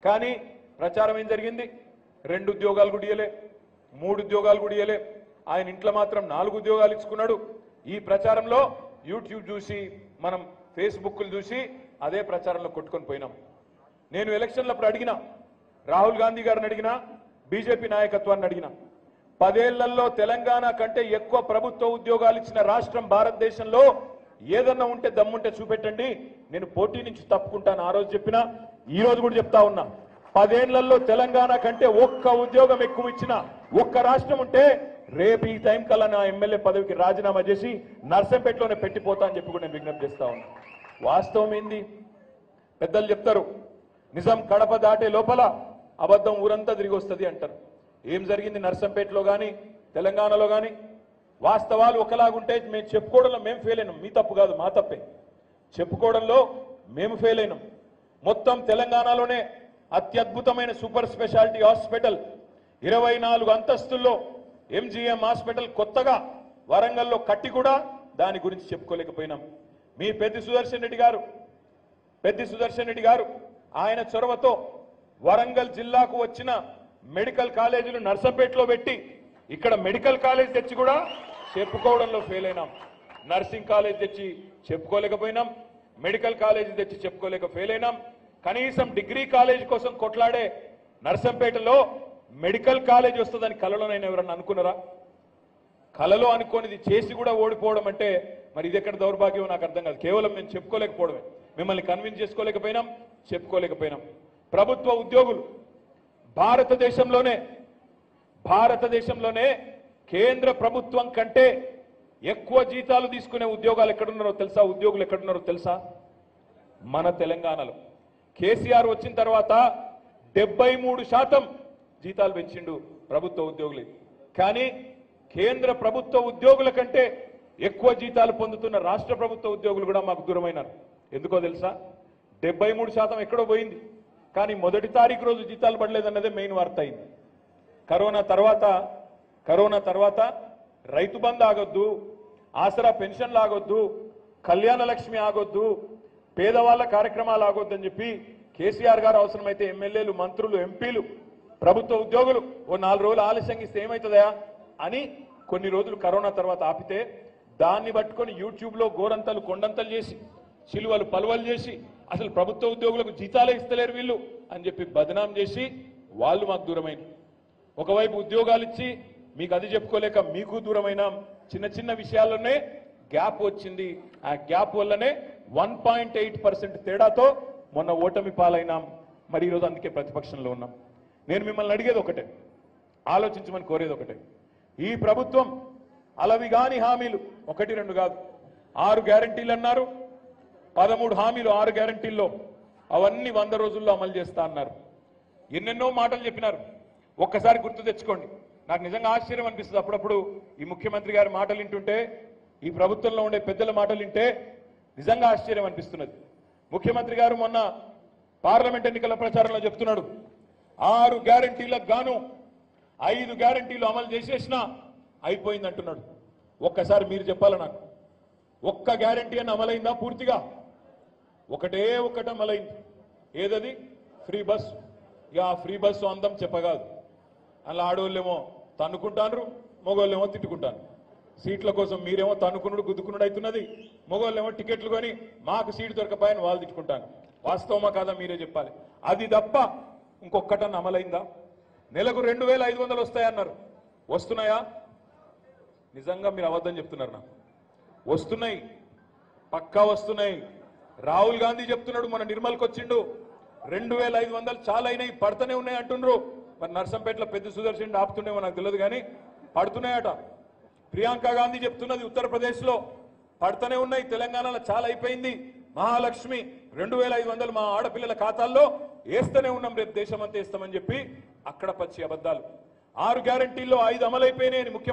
కానీ ప్రచారం ఏం జరిగింది? 2 ఉద్యోగాలు కూడా ఇయ్యలే, 3 ఉద్యోగాలు కూడా ఇయ్యలే. ఆయన ఇంట్లో మాత్రం 4 ఉద్యోగాలు ఇచ్చుకున్నాడు. ఈ ప్రచారంలో యూట్యూబ్ చూసి మనం ఫేస్బుక్లు చూసి అదే ప్రచారంలో కొట్టుకొని పోయినాం. నేను ఎలక్షన్లప్పుడు అడిగినా, రాహుల్ గాంధీ గారిని అడిగినా, బీజేపీ నాయకత్వాన్ని అడిగినా, 10 ఏళ్లలో తెలంగాణ కంటే ఎక్కువ ప్రభుత్వ ఉద్యోగాలు ఇచ్చిన రాష్ట్రం భారతదేశంలో ఏదన్నా ఉంటే దమ్ముంటే చూపెట్టండి, నేను పోటీ నుంచి తప్పుకుంటాను. ఆ రోజు చెప్పినా, ఈ రోజు కూడా చెప్తా ఉన్నా. 10 ఏళ్లలో తెలంగాణ కంటే ఒక్క ఉద్యోగం ఎక్కువ ఇచ్చిన ఒక్క రాష్ట్రం ఉంటే రేపు ఈ టైం కల్లా నా ఎమ్మెల్యే పదవికి రాజీనామా చేసి నర్సంపేటలోనే పెట్టిపోతా అని చెప్పి కూడా నేను విజ్ఞప్తి చేస్తా ఉన్నా. వాస్తవం ఏంది? పెద్దలు చెప్తారు, నిజం కడప దాటే లోపల అబద్ధం ఊరంతా తిరిగి వస్తుంది అంటారు. ఏం జరిగింది నర్సంపేటలో కానీ తెలంగాణలో కానీ? వాస్తవాలు ఒకలాగుంటే మేము చెప్పుకోవడంలో మేము ఫెయిల్ అయినాం. మీ తప్పు కాదు, మా తప్పే. చెప్పుకోవడంలో మేము ఫెయిల్ అయినాం. మొత్తం తెలంగాణలోనే అత్యద్భుతమైన సూపర్ స్పెషాలిటీ హాస్పిటల్ 24 అంతస్తుల్లో ఎంజీఎం హాస్పిటల్ కొత్తగా వరంగల్లో కట్టి కూడా దాని గురించి చెప్పుకోలేకపోయినాం. మీ పెద్ది సుదర్శన్ రెడ్డి గారు ఆయన చొరవతో వరంగల్ జిల్లాకు వచ్చిన మెడికల్ కాలేజీలు నర్సంపేటలో పెట్టి ఇక్కడ మెడికల్ కాలేజ్ తెచ్చి కూడా చెప్పుకోవడంలో ఫెయిల్ అయినాం. నర్సింగ్ కాలేజ్ తెచ్చి చెప్పుకోలేకపోయినాం, మెడికల్ కాలేజీ తెచ్చి చెప్పుకోలేక ఫెయిల్ అయినాం. కనీసం డిగ్రీ కాలేజ్ కోసం కొట్లాడే నర్సంపేటలో మెడికల్ కాలేజ్ వస్తుందని కలలోనైనా ఎవరన్నా అనుకున్నారా? కలలో అనుకోనిది చేసి కూడా ఓడిపోవడం అంటే మరి ఇది ఎక్కడ దౌర్భాగ్యం నాకు అర్థం కాదు. కేవలం మేము చెప్పుకోలేకపోవడమే. మిమ్మల్ని కన్విన్స్ చేసుకోలేకపోయినాం, చెప్పుకోలేకపోయినాం. ప్రభుత్వ ఉద్యోగులు భారతదేశంలోనే కేంద్ర ప్రభుత్వం కంటే ఎక్కువ జీతాలు తీసుకునే ఉద్యోగులు ఎక్కడున్నారో తెలుసా? మన తెలంగాణలో. కేసీఆర్ వచ్చిన తర్వాత 73% జీతాలు పెంచిండు ప్రభుత్వ ఉద్యోగులు. కానీ కేంద్ర ప్రభుత్వ ఉద్యోగుల కంటే ఎక్కువ జీతాలు పొందుతున్న రాష్ట్ర ప్రభుత్వ ఉద్యోగులు కూడా మాకు దూరమైనారు. ఎందుకో తెలుసా? 73% ఎక్కడో పోయింది, కానీ మొదటి తారీఖు రోజు జీతాలు పడలేదన్నదే మెయిన్ వార్త అయింది. కరోనా తర్వాత రైతు బంధు ఆగొద్దు, ఆసరా పెన్షన్లు ఆగొద్దు, కళ్యాణ లక్ష్మి ఆగొద్దు, పేదవాళ్ల కార్యక్రమాలు ఆగొద్దు అని చెప్పి కేసీఆర్ గారు అవసరమైతే ఎమ్మెల్యేలు, మంత్రులు, ఎంపీలు, ప్రభుత్వ ఉద్యోగులు ఓ 4 రోజులు ఆలస్యంగా ఇస్తే ఏమవుతుందా అని కొన్ని రోజులు కరోనా తర్వాత ఆపితే దాన్ని పట్టుకొని యూట్యూబ్లో గోరంతలు కొండంతలు చేసి చిలువలు పలువలు చేసి అసలు ప్రభుత్వ ఉద్యోగులకు జీతాలే ఇస్తలేరు వీళ్ళు అని చెప్పి బదనాం చేసి వాళ్ళు మాకు దూరమైన. ఒకవైపు ఉద్యోగాలు ఇచ్చి మీకు అది చెప్పుకోలేక మీకు దూరమైన చిన్న చిన్న విషయాల్లోనే గ్యాప్ వచ్చింది. ఆ గ్యాప్ వల్లనే 1.8% తేడాతో మొన్న ఓటమి పాలైనాం. మరి ఈరోజు అందుకే ప్రతిపక్షంలో ఉన్నాం. నేను మిమ్మల్ని అడిగేది ఒకటే, ఆలోచించమని కోరేది ఒకటే. ఈ ప్రభుత్వం అలవిగాని హామీలు 1, 2 కాదు, 6 గ్యారంటీలు అన్నారు. 13 హామీలు 6 గ్యారంటీల్లో అవన్నీ 100 రోజుల్లో అమలు చేస్తా అన్నారు. ఎన్నెన్నో మాటలు చెప్పినారు. ఒక్కసారి గుర్తు తెచ్చుకోండి. నాకు నిజంగా ఆశ్చర్యం అనిపిస్తుంది అప్పుడప్పుడు ఈ ముఖ్యమంత్రి గారి మాటలు వింటుంటే, ఈ ప్రభుత్వంలో ఉండే పెద్దల మాటలు వింటే నిజంగా ఆశ్చర్యం అనిపిస్తున్నది. ముఖ్యమంత్రి గారు మొన్న పార్లమెంట్ ఎన్నికల ప్రచారంలో చెప్తున్నాడు, 6 గ్యారంటీలకు గాను 5 గ్యారంటీలు అమలు చేసేసినా అయిపోయింది అంటున్నాడు. ఒక్కసారి మీరు చెప్పాలి నాకు, ఒక్క గ్యారంటీ అని అమలైందా పూర్తిగా? ఒకటే ఒకటి అమలైంది. ఏదది? Free bus. ఇక ఆ ఫ్రీ బస్సు అందం చెప్పగాదు. అలా ఆడోళ్ళేమో తన్నుకుంటాను, మగోళ్ళేమో తిట్టుకుంటాను. సీట్ల కోసం మీరేమో తన్నుకునుడు గుద్దుకునుడు అవుతున్నది, మగోళ్ళేమో టికెట్లు కొని మాకు సీటు దొరకపోయని వాళ్ళు తిట్టుకుంటాను. వాస్తవమా కాదా మీరే చెప్పాలి. అది తప్ప ఇంకొక్కటన్నా అమలైందా? నెలకు 2500 వస్తాయన్నారు. వస్తున్నాయా? నిజంగా మీరు అబద్ధం చెప్తున్నారు. నాకు వస్తున్నాయి, పక్కా వస్తున్నాయి. రాహుల్ గాంధీ చెప్తున్నాడు, మన నిర్మల్కి వచ్చిండు, 2500 చాలా అయినాయి, పడుతూనే ఉన్నాయి అంటుండ్రు. మరి నర్సంపేటలో పెద్ద సుదర్శన్ ఆపుతుండేమో నాకు తెలియదు, కానీ పడుతున్నాయట. ప్రియాంక గాంధీ చెప్తున్నది, ఉత్తరప్రదేశ్లో పడుతూనే ఉన్నాయి, తెలంగాణలో చాలా అయిపోయింది. మహాలక్ష్మి 2500 మా ఆడపిల్లల ఖాతాల్లో వేస్తూనే ఉన్నాం, రేపు దేశమంతా వేస్తామని చెప్పి అక్కడ పచ్చి అబద్ధాలు. 6 గ్యారంటీల్లో 5 అమలైపోయినాయని ముఖ్యమంత్రి